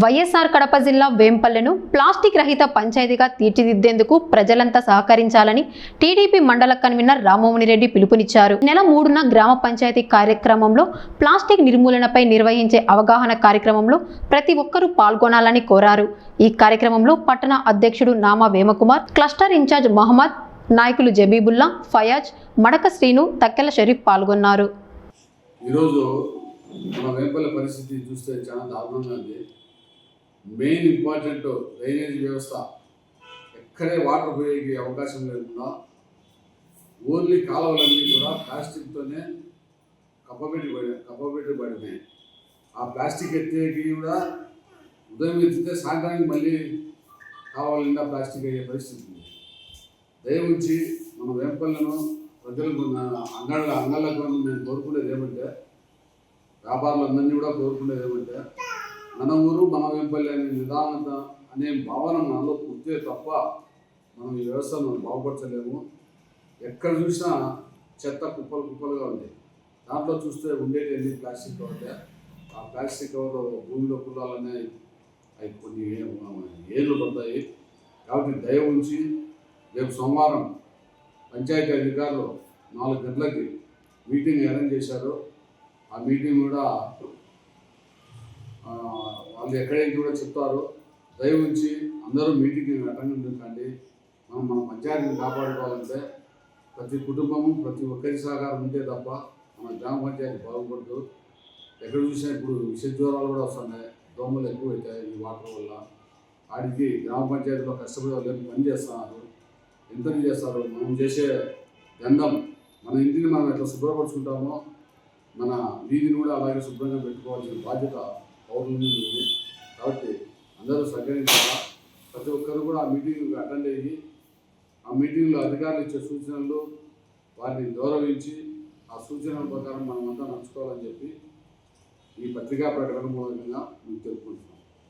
వైఎస్ఆర్ కడప జిల్లా వేంపల్లెను ప్లాస్టిక్ రహిత పంచాయతీగా తీర్చిదిద్దేందుకు ప్రజలంతా సహకరించాలని టీడీపీ మండల కన్వీనర్ రామమోహన్ పిలుపునిచ్చారు. నెల 3న గ్రామ పంచాయతీ కార్యక్రమంలో ప్లాస్టిక్ నిర్మూలనపై నిర్వహించే అవగాహన కార్యక్రమంలో ప్రతి ఒక్కరూ పాల్గొనాలని కోరారు. ఈ కార్యక్రమంలో పట్టణ అధ్యక్షుడు నామా వేమకుమార్, క్లస్టర్ ఇన్ఛార్జ్ మహమ్మద్, నాయకులు జబీబుల్లా, ఫయాజ్, మడక శ్రీను, తక్కెల షరీఫ్ పాల్గొన్నారు. ఈరోజు మన వేంపల్లె పరిస్థితి చూస్తే చాలా దారుణంగా ఉంది. మెయిన్ ఇంపార్టెంట్ డ్రైనేజ్ వ్యవస్థ ఎక్కడే వాటర్ పోయేకి అవకాశం లేకుండా ఓన్లీ కాలువలన్నీ కూడా ప్లాస్టిక్తోనే కప్పబెట్టబడినాయి. ఆ ప్లాస్టిక్ ఎత్తేకి కూడా ఉదయం ఎత్తితే సాయంత్రానికి మళ్ళీ కాలువల నిండా ప్లాస్టిక్ అయ్యే పరిస్థితి ఉంది. దయవుంచి మన వేంపల్లెను ప్రజలకు అంగళ్ళకు మేము కోరుకునేది ఏమంటే, వ్యాపారులందరినీ కూడా కోరుకునేది ఏమంటే, మన ఊరు మన వేంపల్లి అనే నిదానత అనే భావన మనలో పుట్టే తప్ప మనం ఈ వ్యవస్థను బాగుపరచలేము. ఎక్కడ చూసినా చెత్త కుప్పలుగా ఉంది. దాంట్లో చూస్తే ఉండేది ఎన్ని ప్లాస్టిక్ కవర్లే. ఆ ప్లాస్టిక్ కవర్ భూమిలో కులాలనే అవి కొన్ని ఏళ్ళు పడతాయి. కాబట్టి దయ ఉంచి రేపు సోమవారం పంచాయతీ అధికారులు 4 గంటలకి మీటింగ్ అరేంజ్ చేశారు. ఆ మీటింగ్ కూడా వాళ్ళు ఎక్కడైనా కూడా చెప్తారు. దయ ఉంచి అందరూ మీటింగ్ అటెండ్ కండి. మనం మన పంచాయతీని కాపాడుకోవాలంటే ప్రతి కుటుంబము ప్రతి ఒక్కరి సహకారం ఉంటే తప్ప మన గ్రామ పంచాయతీ బాగుపడదు. ఎక్కడ చూసినా ఇప్పుడు విష జ్వరాలు కూడా వస్తున్నాయి. దోమలు ఎక్కువైతాయి ఈ వాటర్ వల్ల. వాడికి గ్రామ పంచాయతీలో కష్టపడే వాళ్ళు పని చేస్తున్నారు. ఎంత చేస్తారు? మనం చేసే గంధం మన ఇంటిని మనం ఎట్లా శుభ్రపరుచుకుంటామో మన వీధిని కూడా అలాగే శుభ్రంగా పెట్టుకోవాల్సిన బాధ్యత పౌరుల మీద ఉంది. కాబట్టి అందరూ సహకరించాలా. ప్రతి ఒక్కరు కూడా ఆ మీటింగ్కి అటెండ్ అయ్యి ఆ మీటింగ్లో అధికారులు ఇచ్చే సూచనలు వారిని గౌరవించి ఆ సూచనల ప్రకారం మనమంతా నడుచుకోవాలని చెప్పి ఈ పత్రికా ప్రకటన మూలంగా మీకు తెలుపుకుంటున్నాం.